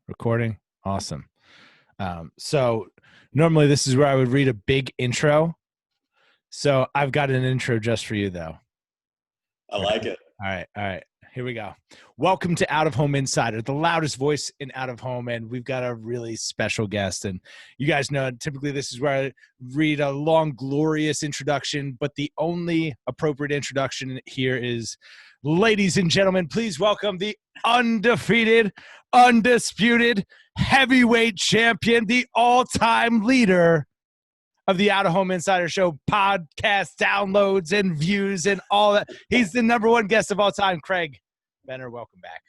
Recording. Awesome. So normally this is where I would read a big intro. So I've got an intro just for you though. I like it. All right. All right. Here we go. Welcome to Out of Home Insider, the loudest voice in out of home. And we've got a really special guest. And you guys know, typically this is where I read a long, glorious introduction, but the only appropriate introduction here is, ladies and gentlemen, please welcome the undefeated, undisputed heavyweight champion, the all-time leader of the Out of Home Insider Show podcast downloads and views and all that. He's the number one guest of all time. Craig Benner, welcome back.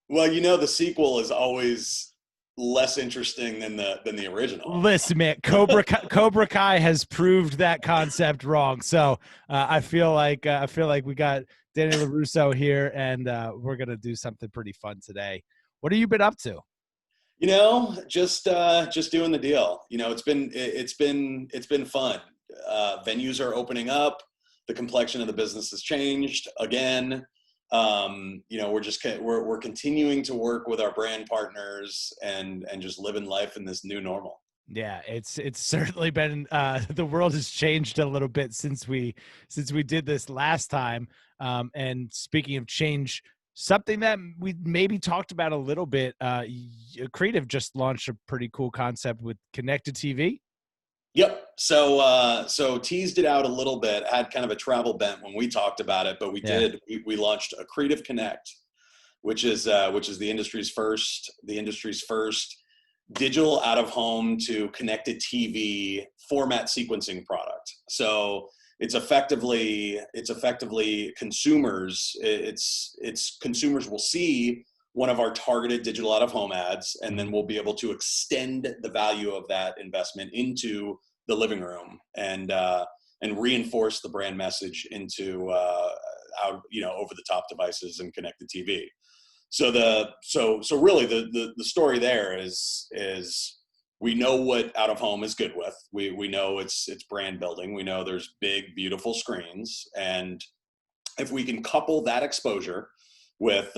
Well, you know, the sequel is always less interesting than the original. Listen, man, Cobra Kai has proved that concept wrong. So I feel like we got Danny LaRusso here, and we're gonna do something pretty fun today. What have you been up to? You know, just doing the deal. You know, it's been fun. Venues are opening up. The complexion of the business has changed again. You know, we're continuing to work with our brand partners and just living life in this new normal. Yeah, it's certainly been the world has changed a little bit since we did this last time. And speaking of change, something that we maybe talked about a little bit, Creative just launched a pretty cool concept with connected TV. Yep. So teased it out a little bit, had kind of a travel bent when we talked about it, but we launched a Creative Connect, which is the industry's first digital out of home to connected TV format sequencing product. So it's effectively consumers. It's consumers will see one of our targeted digital out of home ads, and then we'll be able to extend the value of that investment into the living room and reinforce the brand message into over the top devices and connected TV. So really the story there is we know what out of home is good with. We know it's brand building. We know there's big, beautiful screens. And if we can couple that exposure with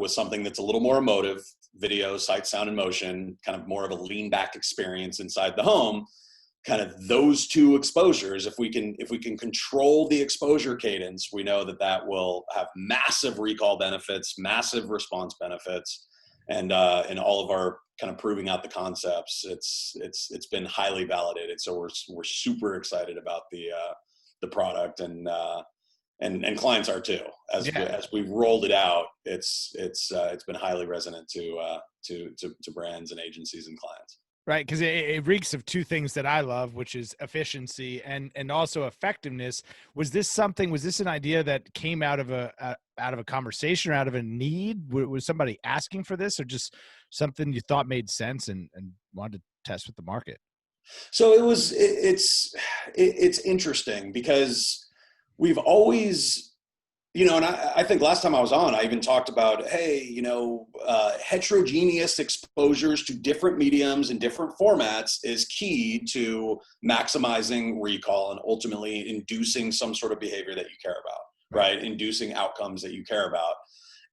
something that's a little more emotive, video, sight, sound, and motion, kind of more of a lean back experience inside the home, kind of those two exposures, if we can control the exposure cadence, we know that will have massive recall benefits, massive response benefits. And in all of our kind of proving out the concepts, it's been highly validated. So we're super excited about the product, and clients are too. As we've rolled it out, it's been highly resonant to brands and agencies and clients. Right, because it reeks of two things that I love, which is efficiency and also effectiveness. Was this an idea that came out of a conversation or out of a need? Was somebody asking for this, or just something you thought made sense and wanted to test with the market? So it's interesting because we've always, you know, and I think last time I was on, I even talked about, hey, you know, heterogeneous exposures to different mediums and different formats is key to maximizing recall and ultimately inducing some sort of behavior that you care about, right? Inducing outcomes that you care about.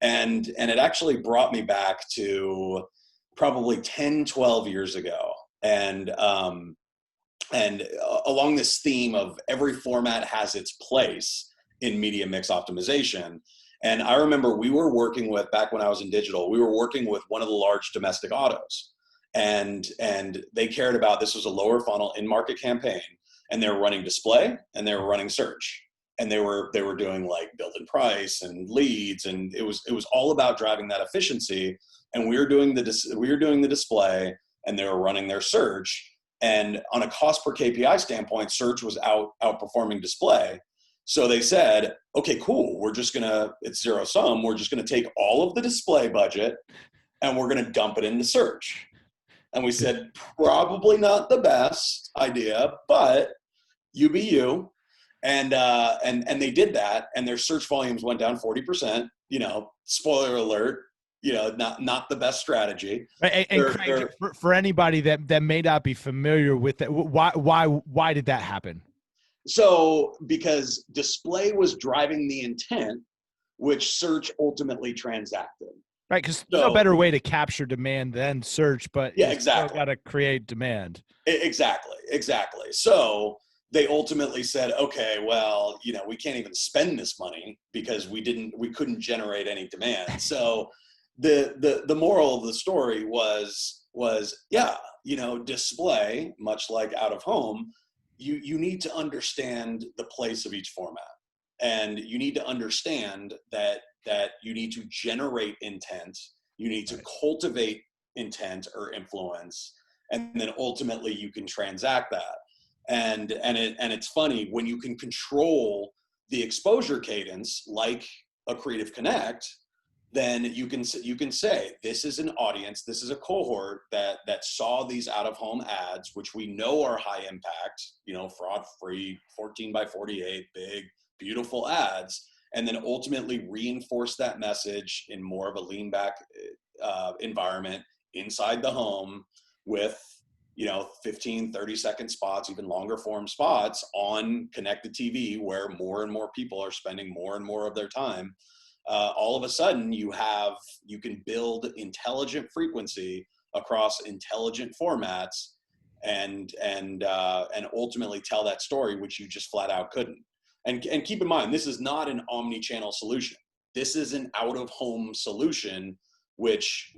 And it actually brought me back to probably 10, 12 years ago. And along this theme of every format has its place in media mix optimization. And I remember we were working with, back when I was in digital, we were working with one of the large domestic autos. And they cared about, this was a lower funnel in-market campaign, and they were running display and they were running search. And they were doing like build and price and leads. And it was all about driving that efficiency. And we were doing the display, and they were running their search. And on a cost per KPI standpoint, search was outperforming display. So they said, okay, cool. It's zero sum. We're just going to take all of the display budget and we're going to dump it into search. And we said, probably not the best idea, but you be you. And they did that, and their search volumes went down 40%, you know, spoiler alert, you know, not the best strategy. And Craig, for anybody that may not be familiar with that, why did that happen? So because display was driving the intent, which search ultimately transacted. Right, because no So better way to capture demand than search, but yeah, you still exactly. got to create demand. Exactly. So they ultimately said, okay, well, we can't even spend this money because we couldn't generate any demand. So the moral of the story was yeah, display, much like out of home, you need to understand the place of each format. And you need to understand that you need to generate intent, you need to Right. cultivate intent or influence, and then ultimately you can transact that. And it's funny when you can control the exposure cadence like a Creative Connect, then you can say this is an audience, this is a cohort that saw these out of home ads, which we know are high impact, fraud free, 14 by 48, big, beautiful ads, and then ultimately reinforce that message in more of a lean back environment inside the home with 15, 30-second spots, even longer form spots on connected TV, where more and more people are spending more and more of their time. All of a sudden you can build intelligent frequency across intelligent formats, and ultimately tell that story, which you just flat out couldn't. And keep in mind, this is not an omni-channel solution. This is an out-of-home solution, which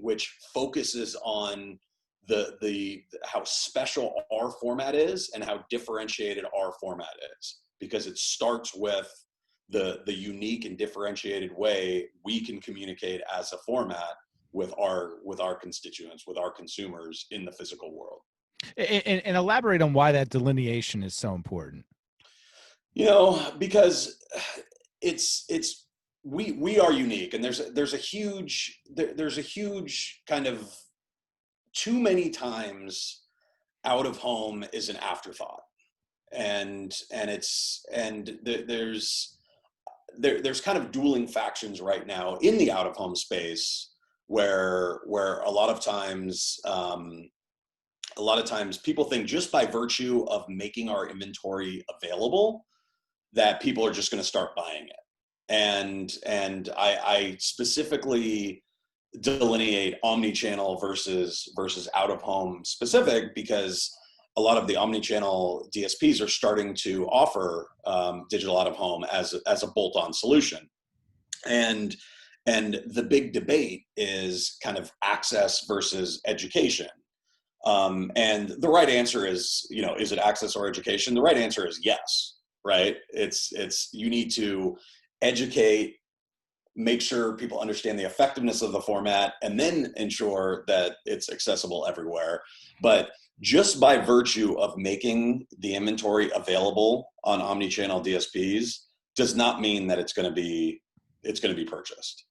focuses on the how special our format is and how differentiated our format is, because it starts with the unique and differentiated way we can communicate as a format with our constituents, with our consumers in the physical world. And elaborate on why that delineation is so important. Because it's we are unique, and there's a huge kind of, too many times out of home is an afterthought, there's kind of dueling factions right now in the out of home space, where a lot of times people think just by virtue of making our inventory available that people are just going to start buying it. And I specifically delineate omni-channel versus out of home specific, because a lot of the omni-channel DSPs are starting to offer digital out of home as a bolt-on solution. And the big debate is kind of access versus education. And the right answer is it access or education? The right answer is yes, right? It's you need to educate, make sure people understand the effectiveness of the format, and then ensure that it's accessible everywhere. But just by virtue of making the inventory available on omni-channel DSPs does not mean that it's going to be purchased.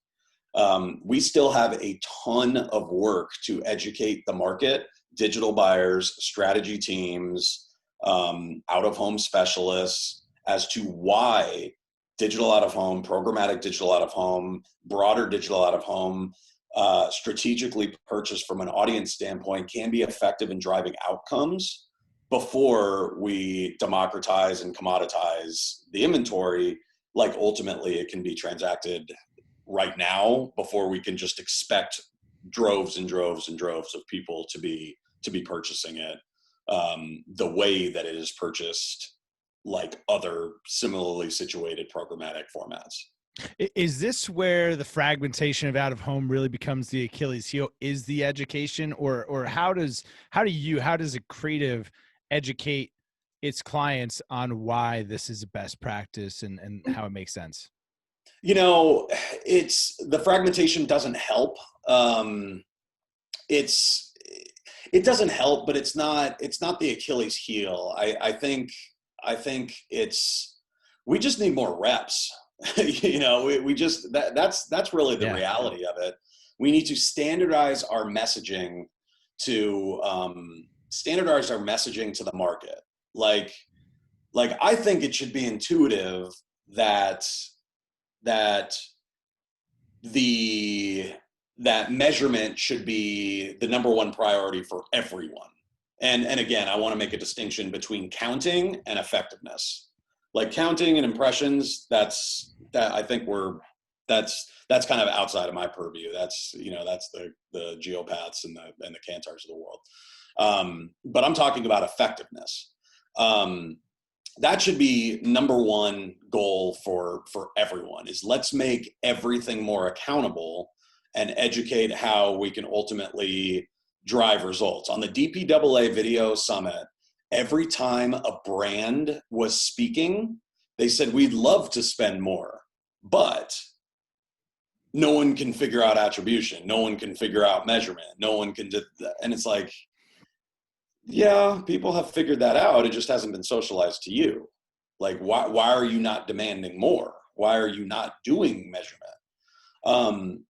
We still have a ton of work to educate the market, digital buyers, strategy teams, out-of-home specialists, as to why digital out of home, programmatic digital out of home, broader digital out of home, strategically purchased from an audience standpoint, can be effective in driving outcomes before we democratize and commoditize the inventory. Like ultimately it can be transacted right now, before we can just expect droves and droves and droves of people to be purchasing it the way that it is purchased, like other similarly situated programmatic formats. Is this where the fragmentation of out of home really becomes the Achilles heel? Is the education, or how does a creative educate its clients on why this is a best practice and how it makes sense? It's the fragmentation doesn't help. It doesn't help, but it's not the Achilles heel. I think we just need more reps. We just that's really the reality of it. We need to standardize our messaging to the market. Like I think it should be intuitive that that measurement should be the number one priority for everyone. And again, I want to make a distinction between counting and effectiveness. Like counting and impressions, that's that's kind of outside of my purview. That's, that's the Geopaths and the Cantars of the world. But I'm talking about effectiveness. That should be number one goal for everyone, is let's make everything more accountable and educate how we can ultimately drive results. On the DPAA Video Summit, every time a brand was speaking, they said, we'd love to spend more, but no one can figure out attribution. No one can figure out measurement. No one can do that. And it's like, yeah, people have figured that out. It just hasn't been socialized to you. Like, why are you not demanding more? Why are you not doing measurement?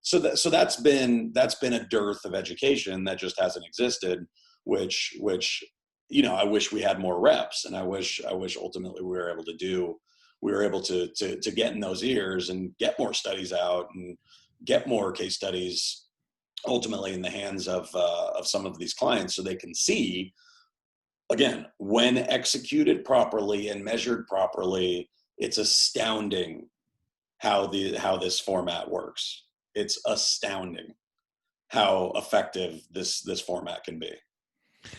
So that's been a dearth of education that just hasn't existed, which I wish we had more reps, and I wish ultimately we were able to get in those ears and get more studies out and get more case studies ultimately in the hands of some of these clients, so they can see, again, when executed properly and measured properly, it's astounding how this format works. It's astounding how effective this format can be.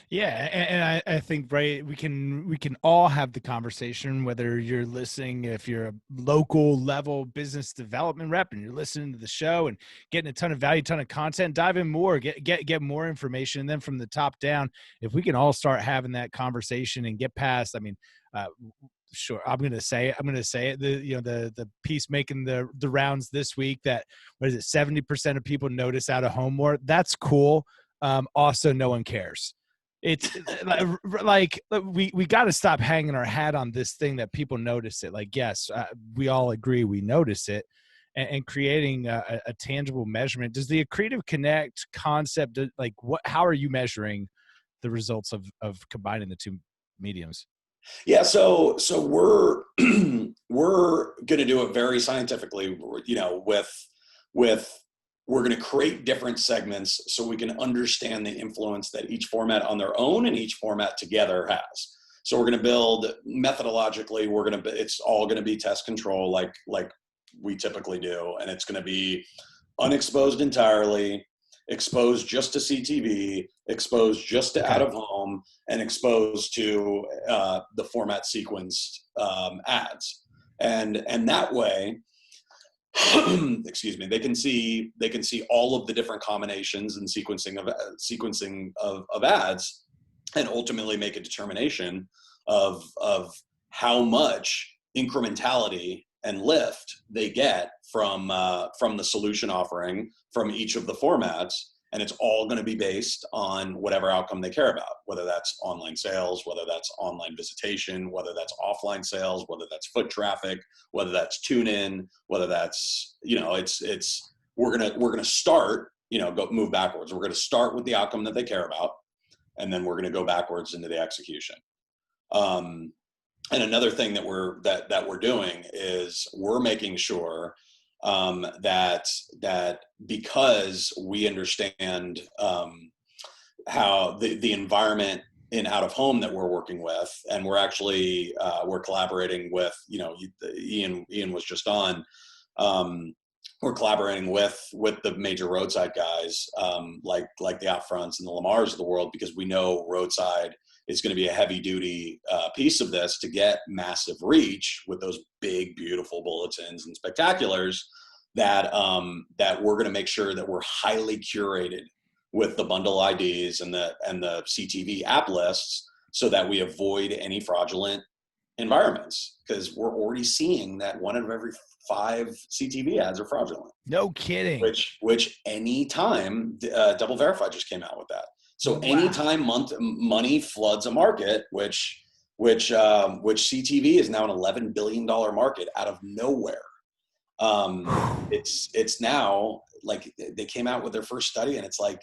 Yeah, and I think, right, we can all have the conversation, whether you're listening, if you're a local level business development rep and you're listening to the show and getting a ton of value, ton of content, dive in more, get more information. And then from the top down, if we can all start having that conversation and get past, sure, I'm going to say it. The piece making the rounds this week, that, what is it, 70% of people notice out of home more. That's cool. Also, no one cares. It's like we got to stop hanging our hat on this thing that people notice it. Like, yes, we all agree we notice it, and creating a tangible measurement. Does the Accretive Connect concept, like, how are you measuring the results of combining the two mediums? Yeah, so we're we're going to do it very scientifically, with we're going to create different segments so we can understand the influence that each format on their own and each format together has. So we're going to build methodologically, it's all going to be test control like we typically do, and it's going to be unexposed entirely, exposed just to CTV, exposed just to out of home, and exposed to the format sequenced ads, and that way, excuse me, they can see all of the different combinations and sequencing of ads, and ultimately make a determination of how much incrementality and lift they get from the solution offering from each of the formats. And it's all going to be based on whatever outcome they care about, whether that's online sales, whether that's online visitation, whether that's offline sales, whether that's foot traffic, whether that's tune in, whether that's, we're going to start, move backwards. We're going to start with the outcome that they care about, and then we're going to go backwards into the execution. And another thing that we're doing is we're making sure that because we understand how the environment in out of home that we're working with, and we're actually we're collaborating with, Ian was just on. We're collaborating with the major roadside guys, like the Outfronts and the Lamars of the world, because we know roadside is going to be a heavy duty piece of this to get massive reach with those big, beautiful bulletins and spectaculars, that we're going to make sure that we're highly curated with the bundle IDs and the CTV app lists, so that we avoid any fraudulent environments, because we're already seeing that 1 out of every 5 CTV ads are fraudulent. No kidding. Which anytime, Double Verify just came out with that. So anytime money floods a market, which CTV is now an $11 billion market out of nowhere. It's now, like, they came out with their first study, and it's like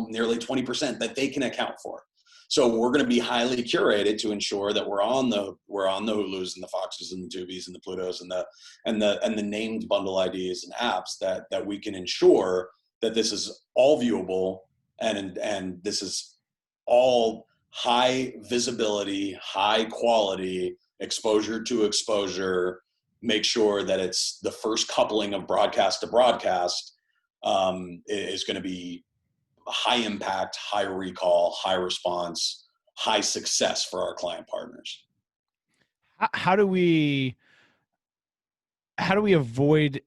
nearly 20% that they can account for. So we're going to be highly curated to ensure that we're on the Hulus and the Foxes and the Tubies and the Plutos and the named bundle IDs and apps, that we can ensure that this is all viewable, and this is all high visibility, high quality, exposure to exposure, make sure that it's the first coupling of broadcast to broadcast is going to be high impact, high recall, high response, high success for our client partners. How do we avoid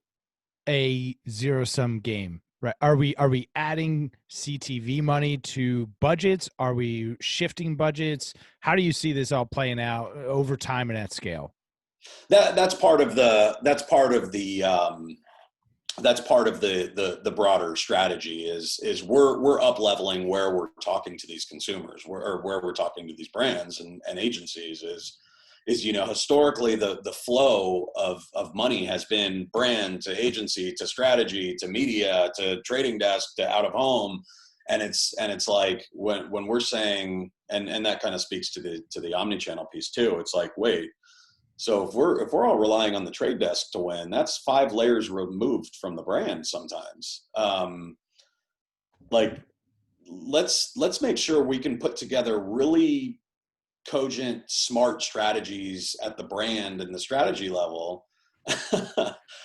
a zero-sum game? Right? Are we adding CTV money to budgets? Are we shifting budgets? How do you see this all playing out over time and at scale? That's part of the broader strategy is we're up leveling where we're talking to these consumers, or where we're talking to these brands and agencies is historically the flow of money has been brand to agency to strategy to media to trading desk to out of home, and it's like when we're saying, and that kind of speaks to the omni-channel piece too. It's like, wait, so if we're all relying on the trade desk to win, that's 5 layers removed from the brand sometimes. Like let's make sure we can put together really cogent, smart strategies at the brand and the strategy level.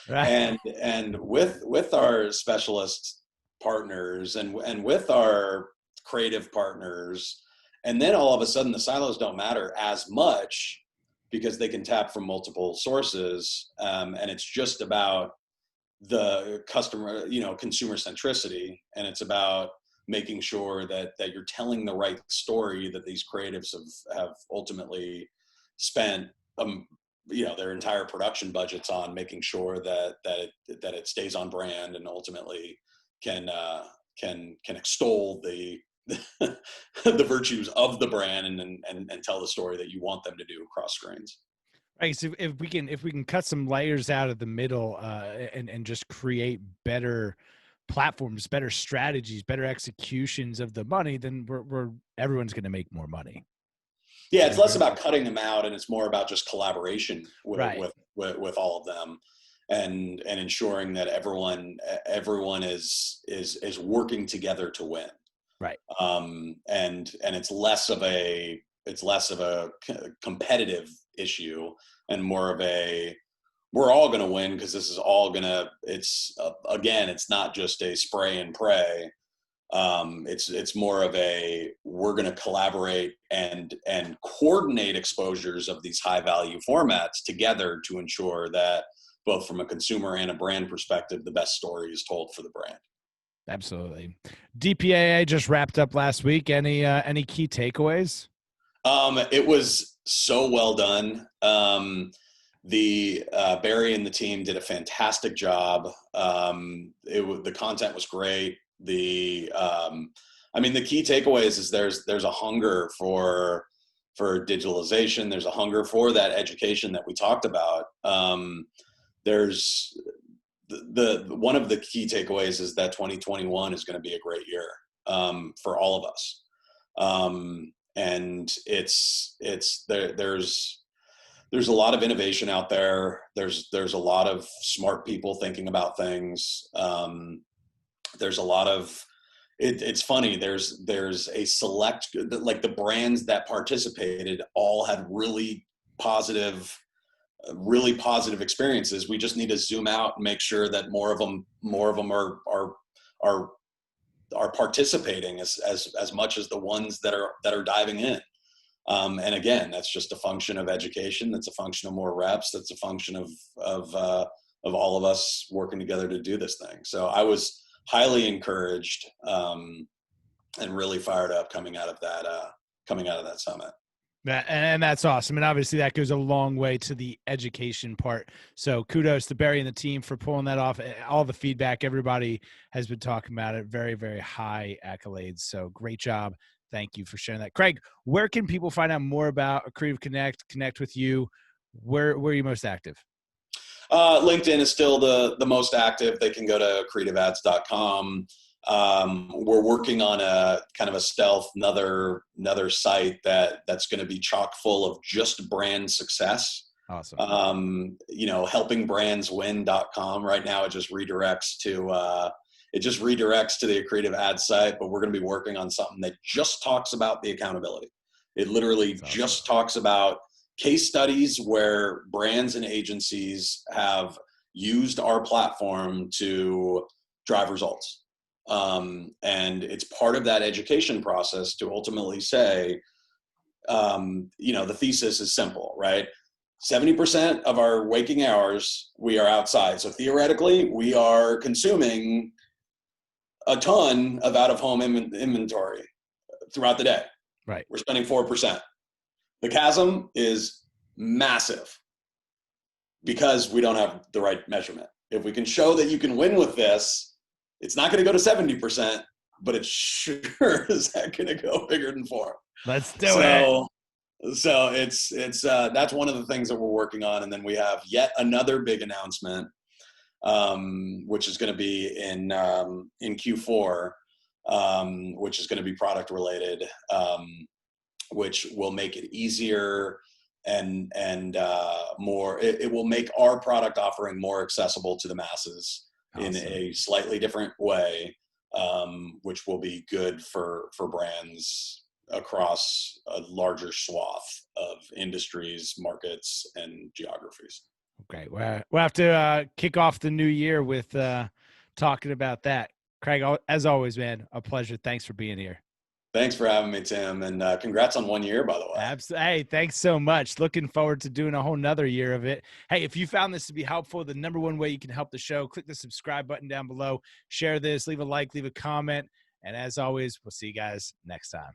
Right. and with our specialist partners and with our creative partners, and then all of a sudden the silos don't matter as much because they can tap from multiple sources, and it's just about the customer, consumer centricity, and it's about making sure that you're telling the right story that these creatives have ultimately spent their entire production budgets on, making sure that it stays on brand and ultimately can extol the the virtues of the brand and tell the story that you want them to do across screens. Right. So if we can cut some layers out of the middle, and just create better platforms, better strategies, better executions of the money, then everyone's going to make more money. Yeah, it's less about cutting them out, and it's more about just collaboration Right. with all of them, and ensuring that everyone is working together to win. Right. And it's less of a competitive issue and more of a, we're all going to win because this is all going to, again, it's not just a spray and pray. It's more of a, we're going to collaborate and coordinate exposures of these high value formats together to ensure that both from a consumer and a brand perspective, the best story is told for the brand. Absolutely. DPAA just wrapped up last week. Any key takeaways? It was so well done. The Barry and the team did a fantastic job. The content was great. The key takeaways is there's a hunger for digitalization. There's a hunger for that education that we talked about. There's one of the key takeaways is that 2021 is going to be a great year for all of us. And there's a lot of innovation out there. There's a lot of smart people thinking about things. There's a lot of, it's funny. There's a select, like the brands that participated all had really positive experiences. We just need to zoom out and make sure that more of them are participating as much as the ones that are diving in. And again, that's just a function of education. That's a function of more reps. That's a function of all of us working together to do this thing. So I was highly encouraged and really fired up coming out of that summit. And that's awesome. And obviously that goes a long way to the education part. So kudos to Barry and the team for pulling that off. All the feedback, everybody has been talking about it. Very, very high accolades. So great job. Thank you for sharing that. Craig, where can people find out more about Creative connect with you? Where are you most active? LinkedIn is still the most active. They can go to creativeads.com. We're working on a kind of a stealth, another site that's going to be chock full of just brand success. Awesome. Helpingbrandswin.com. Right now it just redirects to the Creative Ads site, but we're going to be working on something that just talks about the accountability. It literally just talks about case studies where brands and agencies have used our platform to drive results. And it's part of that education process to ultimately say, the thesis is simple, right? 70% of our waking hours, we are outside. So theoretically, we are consuming a ton of out-of-home inventory throughout the day. Right. We're spending 4%. The chasm is massive because we don't have the right measurement. If we can show that you can win with this, it's not going to go to 70%, but it sure is going to go bigger than 4. Let's do it. So it's that's one of the things that we're working on. And then we have yet another big announcement, which is going to be in Q4, which is going to be product related, which will make it easier and more. It will make our product offering more accessible to the masses. Awesome. In a slightly different way, which will be good for brands across a larger swath of industries, markets, and geographies. Okay, we'll have to kick off the new year with talking about that. Craig, as always, man, a pleasure. Thanks for being here. Thanks for having me, Tim, and congrats on 1 year, by the way. Absolutely. Hey, thanks so much. Looking forward to doing a whole nother year of it. Hey, if you found this to be helpful, the number one way you can help the show, click the subscribe button down below, share this, leave a like, leave a comment, and as always, we'll see you guys next time.